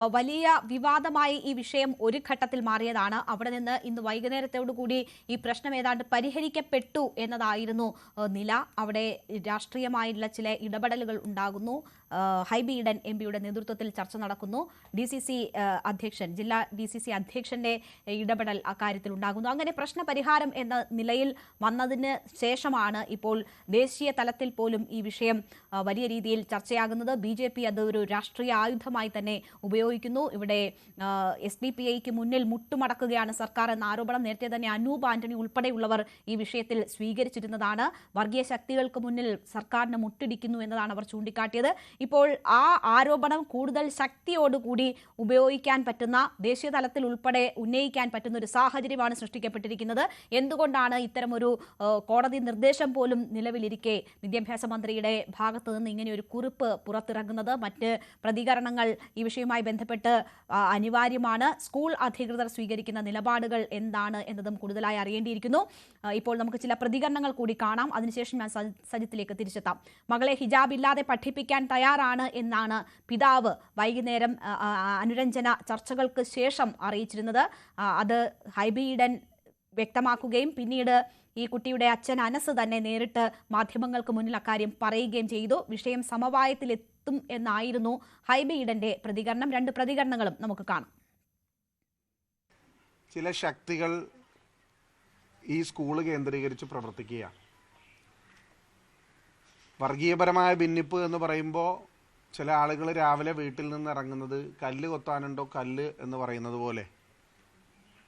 വലിയ വിവാദമായി ഈ വിഷയം ഒരു ഘട്ടത്തിൽ മാറിയതാണ്. അവിടെ നിന്ന് ഇന്ന് വൈകുന്നേരത്തോടുകൂടി ഈ പ്രശ്നം ഏതാണ്ട് പരിഹരിക്കപ്പെട്ടു എന്നതായിരുന്നു നില. അവിടെ രാഷ്ട്രീയമായിട്ടുള്ള ചില ഇടപെടലുകൾ ഉണ്ടാകുന്നു. ഹൈബി ഈഡൻ എംപിയുടെ നേതൃത്വത്തിൽ ചർച്ച നടക്കുന്നു. ജില്ലാ DCC അധ്യക്ഷന്റെ ഇടപെടൽ അക്കാര്യത്തിൽ ഉണ്ടാകുന്നു. അങ്ങനെ പ്രശ്നപരിഹാരം എന്ന നിലയിൽ വന്നതിന് ശേഷമാണ് ഇപ്പോൾ ദേശീയ തലത്തിൽ പോലും ഈ വിഷയം വലിയ രീതിയിൽ ചർച്ചയാകുന്നത്. BJP അത് ഒരു രാഷ്ട്രീയ ആയുധമായി തന്നെ ഉപയോഗിക്കുന്നു. ഇവിടെ SDPIക്ക് മുന്നിൽ മുട്ടുമടക്കുകയാണ് സർക്കാർ എന്ന ആരോപണം നേരത്തെ തന്നെ അനൂപ് ആന്റണി ഉൾപ്പെടെയുള്ളവർ ഈ വിഷയത്തിൽ സ്വീകരിച്ചിരുന്നതാണ്. വർഗീയ ശക്തികൾക്ക് മുന്നിൽ സർക്കാരിന് മുട്ടിടിക്കുന്നു എന്നതാണ് അവർ ചൂണ്ടിക്കാട്ടിയത്. ഇപ്പോൾ ആ ആരോപണം കൂടുതൽ ശക്തിയോടുകൂടി ഉപയോഗിക്കാൻ പറ്റുന്ന, ദേശീയ തലത്തിൽ ഉൾപ്പെടെ ഉന്നയിക്കാൻ പറ്റുന്ന ഒരു സാഹചര്യമാണ് സൃഷ്ടിക്കപ്പെട്ടിരിക്കുന്നത്. എന്തുകൊണ്ടാണ് ഇത്തരമൊരു കോടതി നിർദ്ദേശം പോലും നിലവിലിരിക്കെ വിദ്യാഭ്യാസ മന്ത്രിയുടെ ഭാഗത്ത് നിന്ന് ഇങ്ങനെ ഒരു കുറിപ്പ് പുറത്തിറങ്ങുന്നത്? മറ്റ് പ്രതികരണങ്ങൾ ഈ വിഷയവുമായി ബന്ധപ്പെട്ട് അനിവാര്യമാണ്. സ്കൂൾ അധികൃതർ സ്വീകരിക്കുന്ന നിലപാടുകൾ എന്താണ് എന്നതും കൂടുതലായി അറിയേണ്ടിയിരിക്കുന്നു. ഇപ്പോൾ നമുക്ക് ചില പ്രതികരണങ്ങൾ കൂടി കാണാം. അതിനുശേഷം ഞാൻ സജിത്തിലേക്ക് തിരിച്ചെത്താം. മകളെ ഹിജാബ് ഇല്ലാതെ പഠിപ്പിക്കാൻ തയ്യാറാണ് എന്നാണ് പിതാവ് വൈകുന്നേരം അനുരഞ്ജന ചർച്ചകൾക്ക് ശേഷം അറിയിച്ചിരുന്നത്. അത് ഹൈബി ഈഡൻ വ്യക്തമാക്കുകയും പിന്നീട് ഈ കുട്ടിയുടെ അച്ഛൻ അനസ് തന്നെ നേരിട്ട് മാധ്യമങ്ങൾക്ക് മുന്നിൽ അക്കാര്യം പറയുകയും ചെയ്തു. വിഷയം സമവായത്തിലെത്തും എന്നായിരുന്നു ഹൈബി ഈഡന്റെ പ്രതികരണം. രണ്ട് പ്രതികരണങ്ങളും നമുക്ക് കാണാം. ചില ശക്തികൾ ഈ സ്കൂള് കേന്ദ്രീകരിച്ച് പ്രവർത്തിക്കുക. വർഗീയപരമായ ഭിന്നിപ്പ് എന്ന് പറയുമ്പോൾ ചില ആളുകൾ രാവിലെ വീട്ടിൽ നിന്ന് ഇറങ്ങുന്നത് കല്ല് കൊത്താനുണ്ടോ കല്ല് എന്ന് പറയുന്നത് പോലെ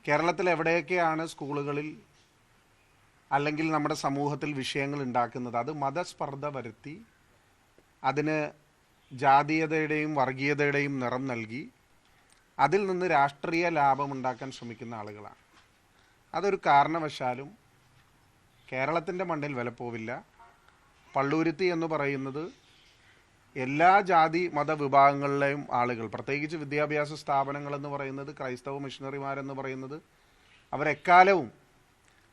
കേരളത്തിൽ എവിടെയൊക്കെയാണ് സ്കൂളുകളിൽ അല്ലെങ്കിൽ നമ്മുടെ സമൂഹത്തിൽ വിഷയങ്ങൾ ഉണ്ടാക്കുന്നത്, അത് മതസ്പർദ്ധ വരുത്തി അതിന് ജാതീയതയുടെയും വർഗീയതയുടെയും നിറം നൽകി അതിൽ നിന്ന് രാഷ്ട്രീയ ലാഭമുണ്ടാക്കാൻ ശ്രമിക്കുന്ന ആളുകളാണ്. അതൊരു കാരണവശാലും കേരളത്തിൻ്റെ മണ്ണിൽ വിലപ്പോവില്ല. പള്ളൂരുത്തി എന്ന് പറയുന്നത് എല്ലാ ജാതി മതവിഭാഗങ്ങളിലെയും ആളുകൾ, പ്രത്യേകിച്ച് വിദ്യാഭ്യാസ സ്ഥാപനങ്ങൾ എന്ന് പറയുന്നത്, ക്രൈസ്തവ മിഷണറിമാരെന്ന് പറയുന്നത്, അവരെക്കാലവും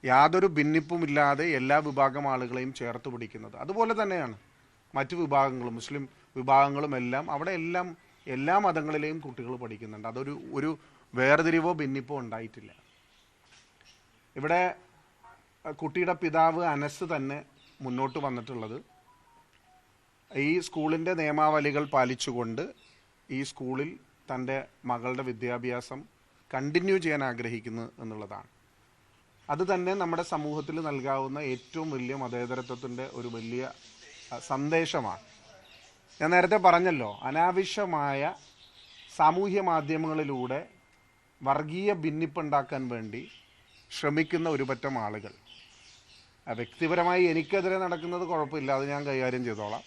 യാതൊരു ഭിന്നിപ്പുമില്ലാതെ എല്ലാ വിഭാഗം ആളുകളെയും ചേർത്ത് പിടിക്കുന്നത്. അതുപോലെ തന്നെയാണ് മറ്റു വിഭാഗങ്ങളും, മുസ്ലിം വിഭാഗങ്ങളും എല്ലാം അവിടെ എല്ലാ മതങ്ങളിലെയും കുട്ടികൾ പഠിക്കുന്നുണ്ട്. അതൊരു വേർതിരിവോ ഭിന്നിപ്പോ ഉണ്ടായിട്ടില്ല. ഇവിടെ കുട്ടിയുടെ പിതാവ് അനസ് തന്നെ മുന്നോട്ട് വന്നിട്ടുള്ളത് ഈ സ്കൂളിൻ്റെ നിയമാവലികൾ പാലിച്ചുകൊണ്ട് ഈ സ്കൂളിൽ തൻ്റെ മകളുടെ വിദ്യാഭ്യാസം കണ്ടിന്യൂ ചെയ്യാൻ ആഗ്രഹിക്കുന്നു എന്നുള്ളതാണ്. അത് തന്നെ നമ്മുടെ സമൂഹത്തിൽ നൽകാവുന്ന ഏറ്റവും വലിയ മതേതരത്വത്തിൻ്റെ ഒരു വലിയ സന്ദേശമാണ്. ഞാൻ നേരത്തെ പറഞ്ഞല്ലോ, അനാവശ്യമായ സാമൂഹ്യ മാധ്യമങ്ങളിലൂടെ വർഗീയ ഭിന്നിപ്പുണ്ടാക്കാൻ വേണ്ടി ശ്രമിക്കുന്ന ഒരു പറ്റം ആളുകൾ. വ്യക്തിപരമായി എനിക്കെതിരെ നടക്കുന്നത് കുഴപ്പമില്ല, അത് ഞാൻ കൈകാര്യം ചെയ്തോളാം.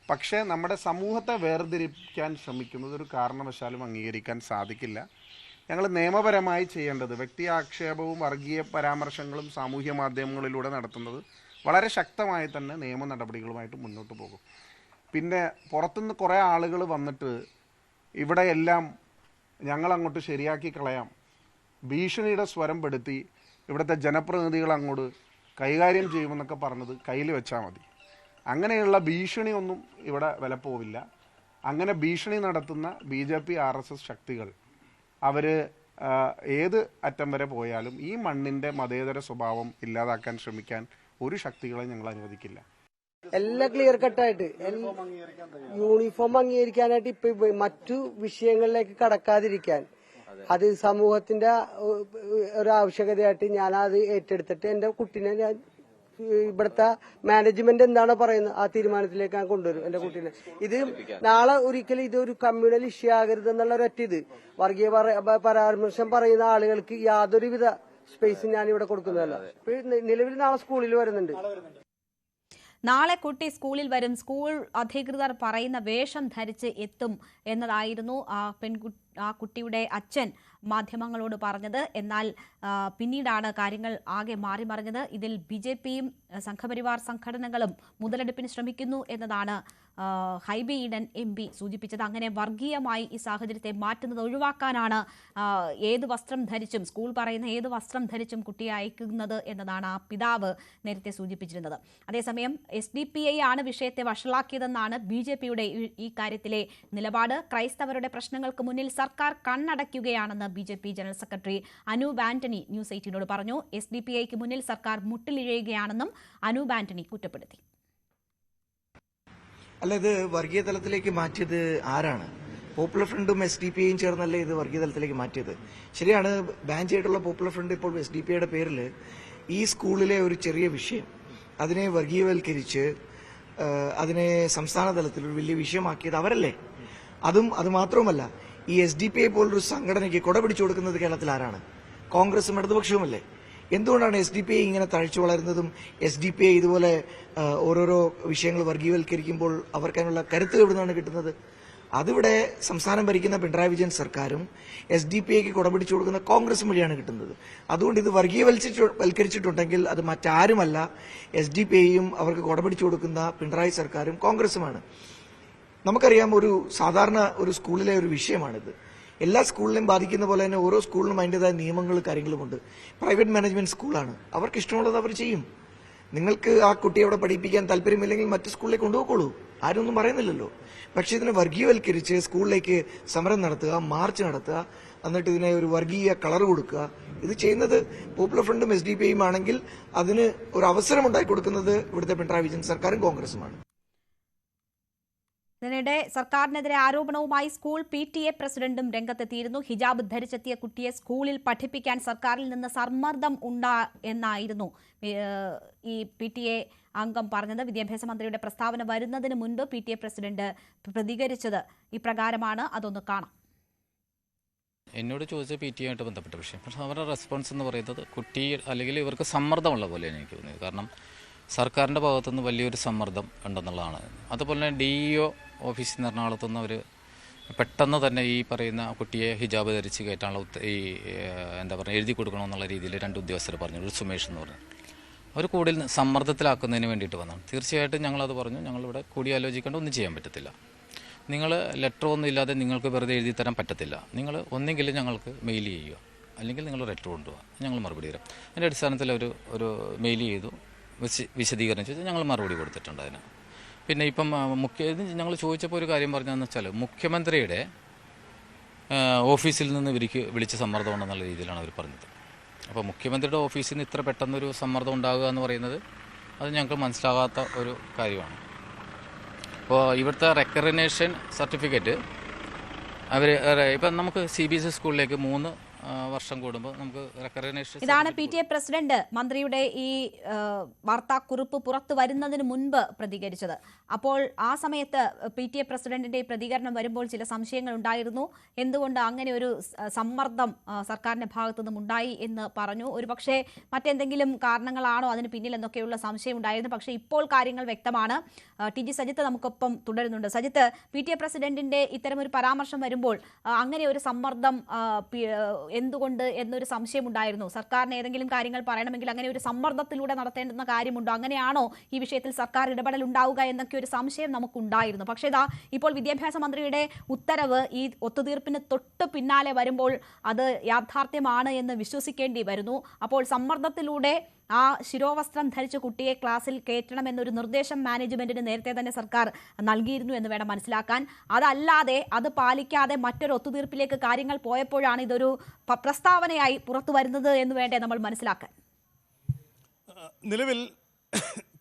പക്ഷേ നമ്മുടെ സമൂഹത്തെ വേർതിരിക്കാൻ ശ്രമിക്കുന്നത് ഒരു കാരണവശാലും അംഗീകരിക്കാൻ സാധിക്കില്ല. ഞങ്ങൾ നിയമപരമായി ചെയ്യേണ്ടത്, വ്യക്തി ആക്ഷേപവും വർഗീയ പരാമർശങ്ങളും സാമൂഹ്യ മാധ്യമങ്ങളിലൂടെ നടത്തുന്നത് വളരെ ശക്തമായി തന്നെ നിയമ നടപടികളുമായിട്ട് മുന്നോട്ട് പോകും. പിന്നെ പുറത്തുനിന്ന് കുറേ ആളുകൾ വന്നിട്ട് ഇവിടെ എല്ലാം ഞങ്ങളങ്ങോട്ട് ശരിയാക്കി കളയാം, ഭീഷണിയുടെ സ്വരം പെടുത്തി ഇവിടുത്തെ ജനപ്രതിനിധികൾ അങ്ങോട്ട് കൈകാര്യം ചെയ്യുമെന്നൊക്കെ പറഞ്ഞത് കയ്യിൽ വെച്ചാൽ മതി. അങ്ങനെയുള്ള ഭീഷണിയൊന്നും ഇവിടെ വിലപ്പോവില്ല. അങ്ങനെ ഭീഷണി നടത്തുന്ന BJP RSS ശക്തികൾ അവർ ഏത് അറ്റം വരെ പോയാലും ഈ മണ്ണിൻ്റെ മതേതര സ്വഭാവം ഇല്ലാതാക്കാൻ ശ്രമിക്കാൻ ഒരു ശക്തികളെ ഞങ്ങൾ അനുവദിക്കില്ല. എല്ലാം ക്ലിയർ കട്ടായിട്ട് യൂണിഫോം അംഗീകരിക്കാനായിട്ട് ഇപ്പൊ മറ്റു വിഷയങ്ങളിലേക്ക് കടക്കാതിരിക്കാൻ അത് സമൂഹത്തിന്റെ ഒരു ആവശ്യകതയായിട്ട് ഞാനത് ഏറ്റെടുത്തിട്ട് എന്റെ കുട്ടീനെ ഞാൻ ഇവിടുത്തെ മാനേജ്മെന്റ് എന്താണോ പറയുന്നത് ആ തീരുമാനത്തിലേക്ക് ഞാൻ കൊണ്ടുവരും എന്റെ കുട്ടീനെ. ഇത് നാളെ ഒരിക്കലും ഇതൊരു കമ്മ്യൂണൽ ഇഷ്യൂ ആകരുത് എന്നുള്ള ഒരൊറ്റ ഇത് വർഗീയ പരാമർശം പറയുന്ന ആളുകൾക്ക് യാതൊരുവിധ സ്പേസും ഞാൻ ഇവിടെ കൊടുക്കുന്നതല്ല. നിലവിൽ നാളെ സ്കൂളിൽ വരുന്നുണ്ട്. നാളെ കുട്ടി സ്കൂളിൽ വരും, സ്കൂൾ അധികൃതർ പറയുന്ന വേഷം ധരിച്ച് എത്തും എന്നതായിരുന്നു ആ കുട്ടിയുടെ അച്ഛൻ മാധ്യമങ്ങളോട് പറഞ്ഞത്. എന്നാൽ പിന്നീടാണ് കാര്യങ്ങൾ ആകെ മാറി മറിഞ്ഞത്. ഇതിൽ BJPയും സംഘപരിവാർ സംഘടനകളും മുതലെടുപ്പിന് ശ്രമിക്കുന്നു എന്നതാണ് ഹൈബി ഈഡൻ MP സൂചിപ്പിച്ചത്. അങ്ങനെ വർഗീയമായി ഈ സാഹചര്യത്തെ മാറ്റുന്നത് ഒഴിവാക്കാനാണ് ഏത് വസ്ത്രം ധരിച്ചും, സ്കൂൾ പറയുന്ന ഏത് വസ്ത്രം ധരിച്ചും കുട്ടിയെ അയക്കുന്നത് എന്നതാണ് ആ പിതാവ് നേരത്തെ സൂചിപ്പിച്ചിരുന്നത്. അതേസമയം SDPI ആണ് വിഷയത്തെ വഷളാക്കിയതെന്നാണ് BJPയുടെ ഈ കാര്യത്തിലെ നിലപാട്. ക്രൈസ്തവരുടെ പ്രശ്നങ്ങൾക്ക് മുന്നിൽ സർക്കാർ കണ്ണടയ്ക്കുകയാണെന്ന് BJP general secretary Anoop Antony news 18നോട് പറഞ്ഞു. SDPIക്ക് മുന്നിൽ സർക്കാർ മുട്ടിലിഴയുകയാണെന്നും അനൂപ് ആന്റണി കുറ്റപ്പെടുത്തി. അല്ല, ഇത് വർഗീയ തലത്തിലേക്ക് മാറ്റിയത് ആരാണ്? പോപ്പുലർ ഫ്രണ്ടും SDPIയും ചേർന്നല്ലേ ഇത് വർഗീയ തലത്തിലേക്ക് മാറ്റിയത്? ശരിയാണ്, ബാൻ ചെയ്തിട്ടുള്ള പോപ്പുലർ ഫ്രണ്ട് ഇപ്പോൾ SDPIയുടെ പേരിൽ ഈ സ്കൂളിലെ ഒരു ചെറിയ വിഷയം അതിനെ വർഗീയവൽക്കരിച്ച് അതിനെ സംസ്ഥാന തലത്തിൽ ഒരു വലിയ വിഷയമാക്കിയത് അവരല്ലേ? അത് മാത്രവുമല്ല, ഈ SDPI പോലൊരു സംഘടനയ്ക്ക് കൊട പിടിച്ചു കൊടുക്കുന്നത് കേരളത്തിൽ ആരാണ്? കോൺഗ്രസും ഇടതുപക്ഷവുമല്ലേ? എന്തുകൊണ്ടാണ് SDPI ഇങ്ങനെ തഴച്ചു വളരുന്നതും SDPI ഇതുപോലെ ഓരോരോ വിഷയങ്ങൾ വർഗീയവൽക്കരിക്കുമ്പോൾ അവർക്കതിനുള്ള കരുത്ത് എവിടുന്നാണ് കിട്ടുന്നത്? അതിവിടെ സംസ്ഥാനം ഭരിക്കുന്ന പിണറായി വിജയൻ സർക്കാരും SDPIക്ക് കൊടപിടിച്ചു കൊടുക്കുന്ന കോൺഗ്രസും വഴിയാണ് കിട്ടുന്നത്. അതുകൊണ്ട് ഇത് വർഗീയവൽക്കരിച്ചിട്ടുണ്ടെങ്കിൽ അത് മറ്റാരുമല്ല, SDPIയും അവർക്ക് കൊടപിടിച്ചു കൊടുക്കുന്ന പിണറായി സർക്കാരും കോൺഗ്രസുമാണ്. നമുക്കറിയാം, ഒരു സാധാരണ ഒരു സ്കൂളിലെ ഒരു വിഷയമാണിത്. എല്ലാ സ്കൂളിനെയും ബാധിക്കുന്ന പോലെ തന്നെ ഓരോ സ്കൂളിനും അതിൻ്റെതായ നിയമങ്ങളും കാര്യങ്ങളുമുണ്ട്. പ്രൈവറ്റ് മാനേജ്മെന്റ് സ്കൂളാണ്, അവർക്ക് ഇഷ്ടമുള്ളത് അവർ ചെയ്യും. നിങ്ങൾക്ക് ആ കുട്ടിയെ അവിടെ പഠിപ്പിക്കാൻ താല്പര്യമില്ലെങ്കിൽ മറ്റു സ്കൂളിലേക്ക് കൊണ്ടുപോയിക്കോളൂ, ആരൊന്നും പറയുന്നില്ലല്ലോ. പക്ഷെ ഇതിനെ വർഗീയവൽക്കരിച്ച് സ്കൂളിലേക്ക് സമരം നടത്തുക, മാർച്ച് നടത്തുക, എന്നിട്ട് ഇതിനെ ഒരു വർഗീയ കളർ കൊടുക്കുക, ഇത് ചെയ്യുന്നത് പോപ്പുലർ ഫ്രണ്ടും SDPIയും ആണെങ്കിൽ അതിന് ഒരു അവസരം ഉണ്ടാക്കി കൊടുക്കുന്നത് ഇവിടുത്തെ പിണറായി വിജയൻ സർക്കാരും കോൺഗ്രസുമാണ്. ഇതിനിടെ സർക്കാരിനെതിരെ ആരോപണവുമായി സ്കൂൾ PTA പ്രസിഡന്റും രംഗത്തെത്തിയിരുന്നു. ഹിജാബ് ധരിച്ചെത്തിയ കുട്ടിയെ സ്കൂളിൽ പഠിപ്പിക്കാൻ സർക്കാരിൽ നിന്ന് സമ്മർദ്ദം എന്നായിരുന്നു ഈ PTA അംഗം പറഞ്ഞത്. വിദ്യാഭ്യാസ മന്ത്രിയുടെ പ്രസ്താവന വരുന്നതിന് മുൻപ് PTA പ്രസിഡന്റ് പ്രതികരിച്ചത് ഇപ്രകാരമാണ്. അതൊന്ന് കാണാം. എന്നോട് ചോദിച്ച PTA ആയിട്ട് ബന്ധപ്പെട്ട വിഷയം, പക്ഷേ അവരുടെ റെസ്പോൺസ് എന്ന് പറയുന്നത് കുട്ടി അല്ലെങ്കിൽ ഇവർക്ക് സമ്മർദ്ദമുള്ള പോലെയാണ് എനിക്ക് തോന്നിയത്. കാരണം സർക്കാരിൻ്റെ ഭാഗത്തുനിന്ന് വലിയൊരു സമ്മർദ്ദം ഉണ്ടെന്നുള്ളതാണ്. അതുപോലെ തന്നെ DEO ഓഫീസിൽ നിന്ന് എറണാകുളത്തുനിന്ന് അവർ പെട്ടെന്ന് തന്നെ ഈ പറയുന്ന കുട്ടിയെ ഹിജാബ് ധരിച്ച് കയറ്റാനുള്ള എന്താ പറയുക എഴുതി കൊടുക്കണമെന്നുള്ള രീതിയിൽ 2 ഉദ്യോഗസ്ഥർ പറഞ്ഞു. ഒരു സുമേഷ് എന്ന് പറഞ്ഞു. അവർ കൂടുതൽ സമ്മർദ്ദത്തിലാക്കുന്നതിന് വേണ്ടിയിട്ട് വന്നതാണ്. തീർച്ചയായിട്ടും ഞങ്ങളത് പറഞ്ഞു, ഞങ്ങളിവിടെ കൂടിയാലോചിക്കേണ്ട ഒന്നും ചെയ്യാൻ പറ്റത്തില്ല. നിങ്ങൾ ലെറ്റർ ഒന്നും ഇല്ലാതെ നിങ്ങൾക്ക് വെറുതെ എഴുതി തരാൻ പറ്റത്തില്ല. നിങ്ങൾ ഒന്നെങ്കിൽ ഞങ്ങൾക്ക് മെയിൽ ചെയ്യുക, അല്ലെങ്കിൽ നിങ്ങൾ ലെറ്റർ കൊണ്ടുപോകുക, ഞങ്ങൾ മറുപടി തരാം. അതിൻ്റെ അടിസ്ഥാനത്തിൽ ഒരു മെയിൽ ചെയ്തു, വിശദീകരണം ചോദിച്ചാൽ ഞങ്ങൾ മറുപടി കൊടുത്തിട്ടുണ്ട് അതിന്. പിന്നെ ഇപ്പം ഞങ്ങൾ ചോദിച്ചപ്പോൾ ഒരു കാര്യം പറഞ്ഞതെന്ന് വെച്ചാൽ മുഖ്യമന്ത്രിയുടെ ഓഫീസിൽ നിന്ന് ഇവർക്ക് വിളിച്ച സമ്മർദ്ദം ഉണ്ടെന്നുള്ള രീതിയിലാണ് അവർ പറഞ്ഞത്. അപ്പോൾ മുഖ്യമന്ത്രിയുടെ ഓഫീസിൽ നിന്ന് ഇത്ര പെട്ടെന്നൊരു സമ്മർദ്ദം ഉണ്ടാകുക എന്ന് പറയുന്നത് അത് ഞങ്ങൾക്ക് മനസ്സിലാകാത്ത ഒരു കാര്യമാണ്. അപ്പോൾ ഇവിടുത്തെ റെക്കഗ്നേഷൻ സർട്ടിഫിക്കറ്റ് അവർ ഇപ്പം നമുക്ക് CBSE സ്കൂളിലേക്ക് 3 വർഷം കൂടുമ്പോൾ നമുക്ക് റെക്കഗ്നേഷൻ. ഇതാണ് PTA പ്രസിഡന്റ് മന്ത്രിയുടെ ഈ വാർത്താക്കുറിപ്പ് പുറത്തു വരുന്നതിന് മുൻപ് പ്രതികരിച്ചത്. അപ്പോൾ ആ സമയത്ത് PTA പ്രസിഡന്റിന്റെ ഈ പ്രതികരണം വരുമ്പോൾ ചില സംശയങ്ങൾ ഉണ്ടായിരുന്നു. എന്തുകൊണ്ട് അങ്ങനെ ഒരു സമ്മർദ്ദം സർക്കാരിന്റെ ഭാഗത്തു നിന്നും ഉണ്ടായി എന്ന് പറഞ്ഞു. ഒരുപക്ഷെ മറ്റെന്തെങ്കിലും കാരണങ്ങളാണോ അതിന് പിന്നിൽ എന്നൊക്കെയുള്ള സംശയം ഉണ്ടായിരുന്നു. പക്ഷേ ഇപ്പോൾ കാര്യങ്ങൾ വ്യക്തമാണ്. TG സജിത്ത് നമുക്കൊപ്പം തുടരുന്നുണ്ട്. സജിത്ത്, PTA പ്രസിഡന്റിന്റെ ഇത്തരമൊരു പരാമർശം വരുമ്പോൾ അങ്ങനെ ഒരു സമ്മർദ്ദം എന്തുകൊണ്ട് എന്നൊരു സംശയം ഉണ്ടായിരുന്നു. സർക്കാരിന് ഏതെങ്കിലും കാര്യങ്ങൾ പറയണമെങ്കിൽ അങ്ങനെ ഒരു സമ്മർദ്ദത്തിലൂടെ നടത്തേണ്ടുന്ന കാര്യമുണ്ടോ? അങ്ങനെയാണോ ഈ വിഷയത്തിൽ സർക്കാർ ഇടപെടൽ ഉണ്ടാവുക എന്നൊക്കെ ഒരു സംശയം നമുക്കുണ്ടായിരുന്നു. പക്ഷേ ഇതാ ഇപ്പോൾ വിദ്യാഭ്യാസ മന്ത്രിയുടെ ഉത്തരവ് ഈ ഒത്തുതീർപ്പിന് തൊട്ട് പിന്നാലെ വരുമ്പോൾ അത് യാഥാർത്ഥ്യമാണ് എന്ന് വിശ്വസിക്കേണ്ടി വരുന്നു. അപ്പോൾ സമ്മർദ്ദത്തിലൂടെ ആ ശിരോവസ്ത്രം ധരിച്ച കുട്ടിയെ ക്ലാസ്സിൽ കയറ്റണമെന്നൊരു നിർദ്ദേശം മാനേജ്മെന്റിന് നേരത്തെ തന്നെ സർക്കാർ നൽകിയിരുന്നു എന്ന് വേണം മനസ്സിലാക്കാൻ. അതല്ലാതെ അത് പാലിക്കാതെ മറ്റൊരു ഒത്തുതീർപ്പിലേക്ക് കാര്യങ്ങൾ പോയപ്പോഴാണ് ഇതൊരു പ്രസ്താവനയായി പുറത്തു വരുന്നത് എന്ന് വേണ്ടേ നമ്മൾ മനസ്സിലാക്കാൻ. നിലവിൽ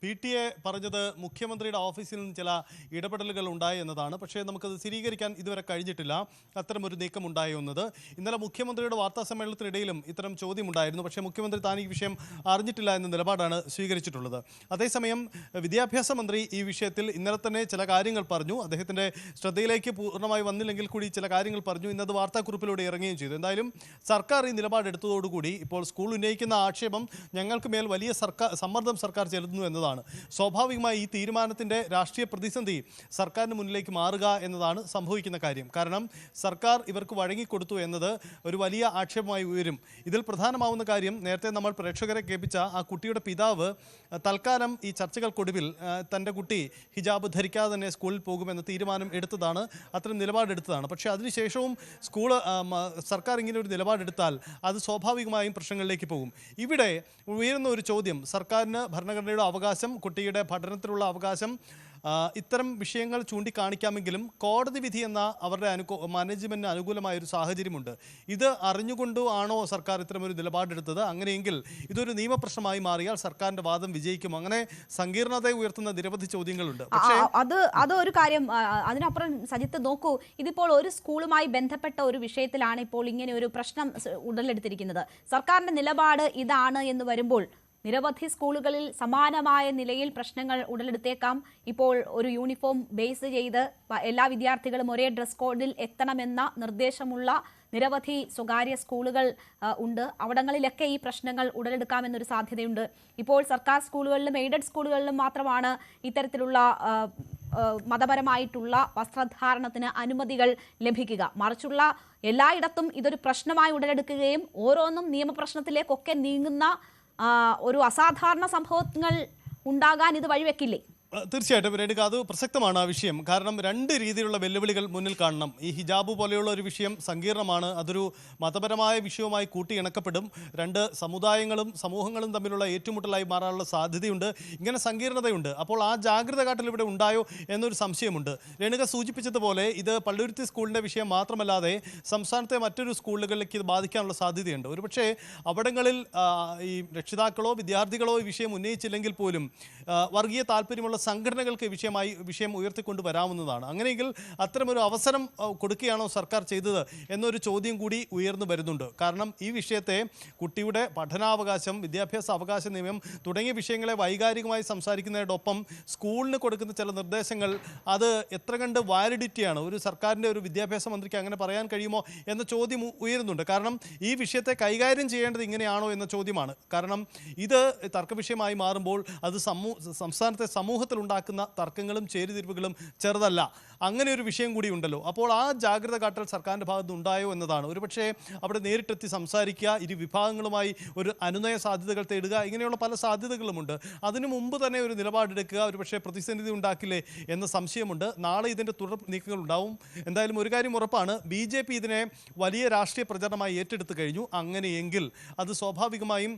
PTA പറഞ്ഞത് മുഖ്യമന്ത്രിയുടെ ഓഫീസിൽ നിന്ന് ചില ഇടപെടലുകൾ ഉണ്ടായി എന്നതാണ്. പക്ഷേ നമുക്കത് സ്ഥിരീകരിക്കാൻ ഇതുവരെ കഴിഞ്ഞിട്ടില്ല അത്തരമൊരു നീക്കം ഉണ്ടായി എന്നത്. ഇന്നലെ മുഖ്യമന്ത്രിയുടെ വാർത്താ സമ്മേളനത്തിനിടയിലും ഇത്തരം ചോദ്യമുണ്ടായിരുന്നു. പക്ഷേ മുഖ്യമന്ത്രി താൻ ഈ വിഷയം അറിഞ്ഞിട്ടില്ല എന്ന നിലപാടാണ് സ്വീകരിച്ചിട്ടുള്ളത്. അതേസമയം വിദ്യാഭ്യാസ മന്ത്രി ഈ വിഷയത്തിൽ ഇന്നലെ തന്നെ ചില കാര്യങ്ങൾ പറഞ്ഞു. അദ്ദേഹത്തിൻ്റെ ശ്രദ്ധയിലേക്ക് പൂർണ്ണമായി വന്നില്ലെങ്കിൽ കൂടി ചില കാര്യങ്ങൾ പറഞ്ഞു. ഇന്നത് വാർത്താക്കുറിപ്പിലൂടെ ഇറങ്ങുകയും ചെയ്തു. എന്തായാലും സർക്കാർ ഈ നിലപാടെടുത്തതോടുകൂടി ഇപ്പോൾ സ്കൂൾ ഉന്നയിക്കുന്ന ആക്ഷേപം ഞങ്ങൾക്ക് മേൽ വലിയ സമ്മർദ്ദം സർക്കാർ ചെലുത്തുന്നു എന്നതാണ്. എന്നുള്ളതാണ്. സ്വാഭാവികമായി ഈ തീരുമാനത്തിൻ്റെ രാഷ്ട്രീയ പ്രതിസന്ധി സർക്കാരിന് മുന്നിലേക്ക് മാറുക എന്നതാണ് സംഭവിക്കുന്ന കാര്യം. കാരണം സർക്കാർ ഇവർക്ക് വഴങ്ങിക്കൊടുത്തു എന്നത് ഒരു വലിയ ആക്ഷേപമായി ഉയരും. ഇതിൽ പ്രധാനമാവുന്ന കാര്യം, നേരത്തെ നമ്മൾ പ്രേക്ഷകരെ കേൾപ്പിച്ച ആ കുട്ടിയുടെ പിതാവ് തൽക്കാലം ഈ ചർച്ചകൾക്കൊടുവിൽ തൻ്റെ കുട്ടി ഹിജാബ് ധരിക്കാതെ തന്നെ സ്കൂളിൽ പോകുമെന്ന തീരുമാനം എടുത്തതാണ്, അത്തരം നിലപാടെടുത്തതാണ്. പക്ഷേ അതിനുശേഷവും സർക്കാർ ഇങ്ങനെ ഒരു നിലപാടെടുത്താൽ അത് സ്വാഭാവികമായും പ്രശ്നങ്ങളിലേക്ക് പോകും. ഇവിടെ ഉയരുന്ന ഒരു ചോദ്യം, സർക്കാരിന് ഭരണഘടനയുടെ അവകാശം, കുട്ടിയുടെ പഠനത്തിലുള്ള അവകാശം, ഇത്തരം വിഷയങ്ങൾ ചൂണ്ടിക്കാണിക്കാമെങ്കിലും കോടതി വിധി എന്ന അവരുടെ മാനേജ്മെൻറ്റിന് അനുകൂലമായ ഒരു സാഹചര്യമുണ്ട്. ഇത് അറിഞ്ഞുകൊണ്ടോ ആണോ സർക്കാർ ഇത്തരമൊരു നിലപാടെടുത്തത്? അങ്ങനെയെങ്കിൽ ഇതൊരു നിയമപ്രശ്നമായി മാറിയാൽ സർക്കാരിന്റെ വാദം വിജയിക്കും. അങ്ങനെ സങ്കീർണത ഉയർത്തുന്ന നിരവധി ചോദ്യങ്ങളുണ്ട്. പക്ഷേ അത് ഒരു കാര്യം. അതിനപ്പുറം സജിത്ത് നോക്കൂ, ഇതിപ്പോൾ ഒരു സ്കൂളുമായി ബന്ധപ്പെട്ട ഒരു വിഷയത്തിലാണ് ഇപ്പോൾ ഇങ്ങനെ ഒരു പ്രശ്നം ഉടലെടുത്തിരിക്കുന്നത്. സർക്കാരിന്റെ നിലപാട് ഇതാണ് എന്ന് വരുമ്പോൾ നിരവധി സ്കൂളുകളിൽ സമാനമായ നിലയിൽ പ്രശ്നങ്ങൾ ഉടലെടുത്തേക്കാം. ഇപ്പോൾ ഒരു യൂണിഫോം ബേസ് ചെയ്ത് എല്ലാ വിദ്യാർത്ഥികളും ഒരേ ഡ്രസ് കോഡിൽ എത്തണമെന്ന നിർദ്ദേശമുള്ള നിരവധി സ്വകാര്യ സ്കൂളുകൾ ഉണ്ട്. അവിടങ്ങളിലൊക്കെ ഈ പ്രശ്നങ്ങൾ ഉടലെടുക്കാമെന്നൊരു സാധ്യതയുണ്ട്. ഇപ്പോൾ സർക്കാർ സ്കൂളുകളിലും എയ്ഡഡ് സ്കൂളുകളിലും മാത്രമാണ് ഇത്തരത്തിലുള്ള മതപരമായിട്ടുള്ള വസ്ത്രധാരണത്തിന് അനുമതികൾ ലഭിക്കുക. മറിച്ചുള്ള എല്ലായിടത്തും ഇതൊരു പ്രശ്നമായി ഉടലെടുക്കുകയും ഓരോന്നും നിയമപ്രശ്നത്തിലേക്കൊക്കെ നീങ്ങുന്ന ഒരു അസാധാരണ സംഭവങ്ങൾ ഉണ്ടാകാൻ ഇത് വഴിവെക്കില്ലേ? തീർച്ചയായിട്ടും രേണുക, അത് പ്രസക്തമാണ് ആ വിഷയം. കാരണം രണ്ട് രീതിയിലുള്ള വെല്ലുവിളികൾ മുന്നിൽ കാണണം. ഈ ഹിജാബ് പോലെയുള്ള ഒരു വിഷയം സങ്കീർണമാണ്. അതൊരു മതപരമായ വിഷയവുമായി കൂട്ടിയിണക്കപ്പെടും. രണ്ട് സമുദായങ്ങളും സമൂഹങ്ങളും തമ്മിലുള്ള ഏറ്റുമുട്ടലായി മാറാനുള്ള സാധ്യതയുണ്ട്. ഇങ്ങനെ സങ്കീർണതയുണ്ട്. അപ്പോൾ ആ ജാഗ്രത കാട്ടൽ ഇവിടെ ഉണ്ടായോ എന്നൊരു സംശയമുണ്ട്. രേണുക സൂചിപ്പിച്ചതുപോലെ ഇത് പള്ളുരുത്തി സ്കൂളിൻ്റെ വിഷയം മാത്രമല്ലാതെ സംസ്ഥാനത്തെ മറ്റൊരു സ്കൂളുകളിലേക്ക് ഇത് ബാധിക്കാനുള്ള സാധ്യതയുണ്ട്. ഒരുപക്ഷെ അവിടങ്ങളിൽ ഈ രക്ഷിതാക്കളോ വിദ്യാർത്ഥികളോ ഈ വിഷയം ഉന്നയിച്ചില്ലെങ്കിൽ പോലും വർഗീയ താല്പര്യമുള്ള സംഘടനകൾക്ക് വിഷയം ഉയർത്തിക്കൊണ്ട് വരാവുന്നതാണ്. അങ്ങനെയെങ്കിൽ അത്തരമൊരു അവസരം കൊടുക്കുകയാണോ സർക്കാർ ചെയ്തത് എന്നൊരു ചോദ്യം കൂടി ഉയർന്നു വരുന്നുണ്ട്. കാരണം ഈ വിഷയത്തെ കുട്ടിയുടെ പഠനാവകാശം, വിദ്യാഭ്യാസ അവകാശ നിയമം തുടങ്ങിയ വിഷയങ്ങളെ വൈകാരികമായി സംസാരിക്കുന്നതിനോടൊപ്പം സ്കൂളിന് കൊടുക്കുന്ന ചില നിർദ്ദേശങ്ങൾ അത് എത്ര കണ്ട് വാലിഡിറ്റിയാണ്, ഒരു സർക്കാരിൻ്റെ ഒരു വിദ്യാഭ്യാസ മന്ത്രിക്ക് അങ്ങനെ പറയാൻ കഴിയുമോ എന്ന ചോദ്യം ഉയരുന്നുണ്ട്. കാരണം ഈ വിഷയത്തെ കൈകാര്യം ചെയ്യേണ്ടത് ഇങ്ങനെയാണോ എന്ന ചോദ്യമാണ്. കാരണം ഇത് തർക്കവിഷയമായി മാറുമ്പോൾ അത് സംസ്ഥാനത്തെ സമൂഹത്തിലുണ്ടാക്കുന്ന തർക്കങ്ങളും ചേരിതിരിവുകളും ചെറുതല്ല. അങ്ങനെ ഒരു വിഷയം കൂടി ഉണ്ടല്ലോ. അപ്പോൾ ആ ജാഗ്രത കാട്ടൽ സർക്കാരിൻ്റെ ഭാഗത്ത് ഉണ്ടായോ എന്നതാണ്. ഒരുപക്ഷെ അവിടെ നേരിട്ടെത്തി സംസാരിക്കുക, ഇരു വിഭാഗങ്ങളുമായി ഒരു അനുനയ സാധ്യതകൾ തേടുക, ഇങ്ങനെയുള്ള പല സാധ്യതകളുമുണ്ട്. അതിനു മുമ്പ് തന്നെ ഒരു നിലപാടെടുക്കുക ഒരുപക്ഷെ പ്രതിസന്ധി ഉണ്ടാക്കില്ലേ എന്ന സംശയമുണ്ട്. നാളെ ഇതിൻ്റെ തുടർ നീക്കങ്ങൾ ഉണ്ടാവും. എന്തായാലും ഒരു കാര്യം ഉറപ്പാണ്, BJP ഇതിനെ വലിയ രാഷ്ട്രീയ പ്രചരണമായി ഏറ്റെടുത്തു കഴിഞ്ഞു. അങ്ങനെയെങ്കിൽ അത് സ്വാഭാവികമായും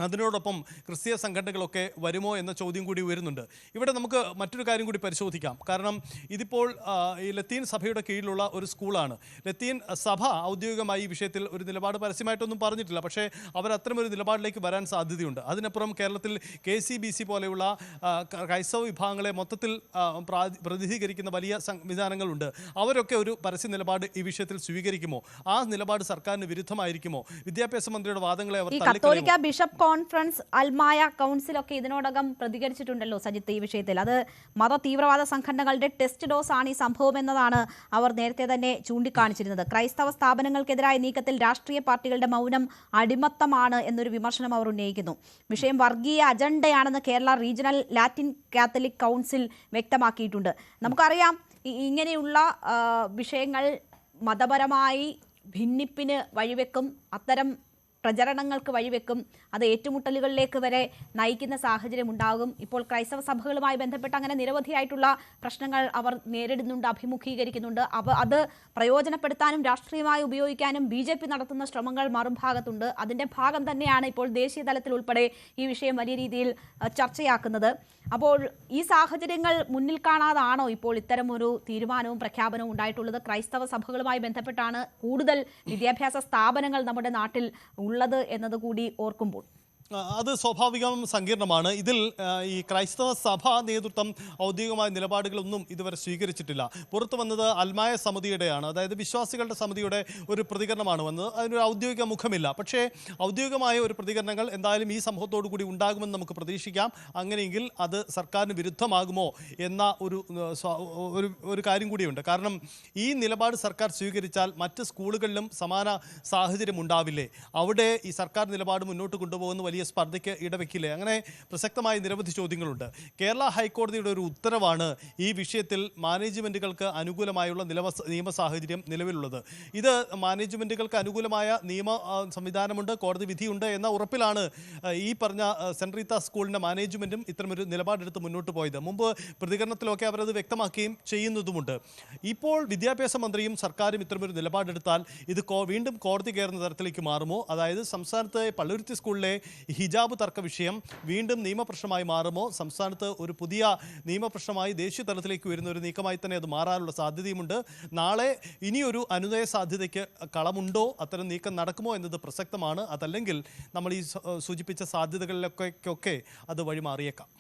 അതിനോടൊപ്പം ക്രിസ്തീയ സംഘടനകളൊക്കെ വരുമോ എന്ന ചോദ്യം കൂടി ഉയരുന്നുണ്ട്. ഇവിടെ നമുക്ക് മറ്റൊരു കാര്യം കൂടി പരിശോധിക്കാം. കാരണം ഇതിപ്പോൾ ഈ ലത്തീൻ സഭയുടെ കീഴിലുള്ള ഒരു സ്കൂളാണ്. ലത്തീൻ സഭ ഔദ്യോഗികമായി ഈ വിഷയത്തിൽ ഒരു നിലപാട് പരസ്യമായിട്ടൊന്നും പറഞ്ഞിട്ടില്ല. പക്ഷേ അവർ അത്തരമൊരു നിലപാടിലേക്ക് വരാൻ സാധ്യതയുണ്ട്. അതിനപ്പുറം കേരളത്തിൽ KCBC പോലെയുള്ള ക്രൈസ്തവ വിഭാഗങ്ങളെ മൊത്തത്തിൽ പ്രതിനിധീകരിക്കുന്ന വലിയ സംവിധാനങ്ങളുണ്ട്. അവരൊക്കെ ഒരു പരസ്യ നിലപാട് ഈ വിഷയത്തിൽ സ്വീകരിക്കുമോ? ആ നിലപാട് സർക്കാരിന് വിരുദ്ധമായിരിക്കുമോ? വിദ്യാഭ്യാസ മന്ത്രിയുടെ വാദങ്ങളെ അവർ ബിഷപ്പ് കോൺഫറൻസ്, അൽമായ കൗൺസിലൊക്കെ ഇതിനോടകം പ്രതികരിച്ചിട്ടുണ്ടല്ലോ സജിത്ത് ഈ വിഷയത്തിൽ. അത് മത തീവ്രവാദ സംഘടനകളുടെ ടെസ്റ്റ് ഡോസ് ആണ് ഈ സംഭവം എന്നതാണ് അവർ നേരത്തെ തന്നെ ചൂണ്ടിക്കാണിച്ചിരുന്നത്. ക്രൈസ്തവ സ്ഥാപനങ്ങൾക്കെതിരായ നീക്കത്തിൽ രാഷ്ട്രീയ പാർട്ടികളുടെ മൗനം അടിമത്തമാണ് എന്നൊരു വിമർശനം അവർ ഉന്നയിക്കുന്നു. വിഷയം വർഗീയ അജണ്ടയാണെന്ന് Kerala regional Latin Catholic council വ്യക്തമാക്കിയിട്ടുണ്ട്. നമുക്കറിയാം ഇങ്ങനെയുള്ള വിഷയങ്ങൾ മതപരമായി ഭിന്നിപ്പിന് വഴിവെക്കും, അത്തരം പ്രചരണങ്ങൾക്ക് വഴിവെക്കും, അത് ഏറ്റുമുട്ടലുകളിലേക്ക് വരെ നയിക്കുന്ന സാഹചര്യം ഉണ്ടാകും. ഇപ്പോൾ ക്രൈസ്തവ സഭകളുമായി ബന്ധപ്പെട്ട് അങ്ങനെ നിരവധിയായിട്ടുള്ള പ്രശ്നങ്ങൾ അവർ നേരിടുന്നുണ്ട്, അഭിമുഖീകരിക്കുന്നുണ്ട്. അത് പ്രയോജനപ്പെടുത്താനും രാഷ്ട്രീയമായി ഉപയോഗിക്കാനും BJP നടത്തുന്ന ശ്രമങ്ങൾ മറുഭാഗത്തുണ്ട്. അതിൻ്റെ ഭാഗം തന്നെയാണ് ഇപ്പോൾ ദേശീയ തലത്തിൽ ഉൾപ്പെടെ ഈ വിഷയം വലിയ രീതിയിൽ ചർച്ചയാക്കുന്നത്. അപ്പോൾ ഈ സാഹചര്യങ്ങൾ മുന്നിൽ കാണാതാണോ ഇപ്പോൾ ഇത്തരമൊരു തീരുമാനവും പ്രഖ്യാപനവും ഉണ്ടായിട്ടുള്ളത്? ക്രൈസ്തവ സഭകളുമായി ബന്ധപ്പെട്ടാണ് കൂടുതൽ വിദ്യാഭ്യാസ സ്ഥാപനങ്ങൾ നമ്മുടെ നാട്ടിൽ ഉള്ളത് എന്നതുകൂടി ഓർക്കുമ്പോൾ അത് സ്വാഭാവികം സങ്കീർണമാണ്. ഇതിൽ ഈ ക്രൈസ്തവ സഭ നേതൃത്വം ഔദ്യോഗികമായ നിലപാടുകളൊന്നും ഇതുവരെ സ്വീകരിച്ചിട്ടില്ല. പുറത്തു വന്നത് അൽമായ സമിതിയുടെയാണ്, അതായത് വിശ്വാസികളുടെ സമിതിയുടെ ഒരു പ്രതികരണമാണ് വന്നത്. അതിനൊരു ഔദ്യോഗിക മുഖമില്ല. പക്ഷേ ഔദ്യോഗികമായ ഒരു പ്രതികരണങ്ങൾ എന്തായാലും ഈ സംഭവത്തോടു കൂടി ഉണ്ടാകുമെന്ന് നമുക്ക് പ്രതീക്ഷിക്കാം. അങ്ങനെയെങ്കിൽ അത് സർക്കാരിന് വിരുദ്ധമാകുമോ എന്ന ഒരു കാര്യം കൂടിയുണ്ട്. കാരണം ഈ നിലപാട് സർക്കാർ സ്വീകരിച്ചാൽ മറ്റ് സ്കൂളുകളിലും സമാന സാഹചര്യം ഉണ്ടാവില്ലേ? അവിടെ ഈ സർക്കാർ നിലപാട് മുന്നോട്ട് കൊണ്ടുപോകുന്ന വലിയ വലിയ സ്പർദ്ധയ്ക്ക് ഇടവെക്കില്ലേ? അങ്ങനെ പ്രസക്തമായ നിരവധി ചോദ്യങ്ങളുണ്ട്. കേരള ഹൈക്കോടതിയുടെ ഒരു ഉത്തരവാണ് ഈ വിഷയത്തിൽ മാനേജ്മെന്റുകൾക്ക് അനുകൂലമായുള്ള നിയമ സാഹചര്യം നിലവിലുള്ളത്. ഇത് മാനേജ്മെന്റുകൾക്ക് അനുകൂലമായ നിയമ സംവിധാനമുണ്ട്, കോടതി വിധിയുണ്ട് എന്ന ഉറപ്പിലാണ് ഈ പറഞ്ഞ സെന്റ് റീത്ത സ്കൂളിന്റെ മാനേജ്മെന്റും ഇത്തരമൊരു നിലപാടെടുത്ത് മുന്നോട്ട് പോയത്. മുമ്പ് പ്രതികരണത്തിലൊക്കെ അവരത് വ്യക്തമാക്കുകയും ചെയ്യുന്നതുമുണ്ട്. ഇപ്പോൾ വിദ്യാഭ്യാസ മന്ത്രിയും സർക്കാരും ഇത്തരമൊരു നിലപാടെടുത്താൽ ഇത് വീണ്ടും കോടതി കയറുന്ന തരത്തിലേക്ക് മാറുമോ? അതായത് സംസ്ഥാനത്ത് പള്ളുരുത്തി സ്കൂളിലെ ഹിജാബ് തർക്ക വിഷയം വീണ്ടും നിയമപ്രശ്നമായി മാറുമോ? സംസ്ഥാനത്ത് ഒരു പുതിയ നിയമപ്രശ്നമായി ദേശീയ തലത്തിലേക്ക് വരുന്ന ഒരു നീക്കമായി തന്നെ അത് മാറാനുള്ള സാധ്യതയുമുണ്ട്. നാളെ ഇനിയൊരു അനുനയ സാധ്യതയ്ക്ക് കളമുണ്ടോ? അത്തരം നീക്കം നടക്കുമോ എന്നത് പ്രസക്തമാണ്. അതല്ലെങ്കിൽ നമ്മൾ ഈ സൂചിപ്പിച്ച സാധ്യതകളിലൊക്കെ അത് വഴിമാറിയേക്കാം.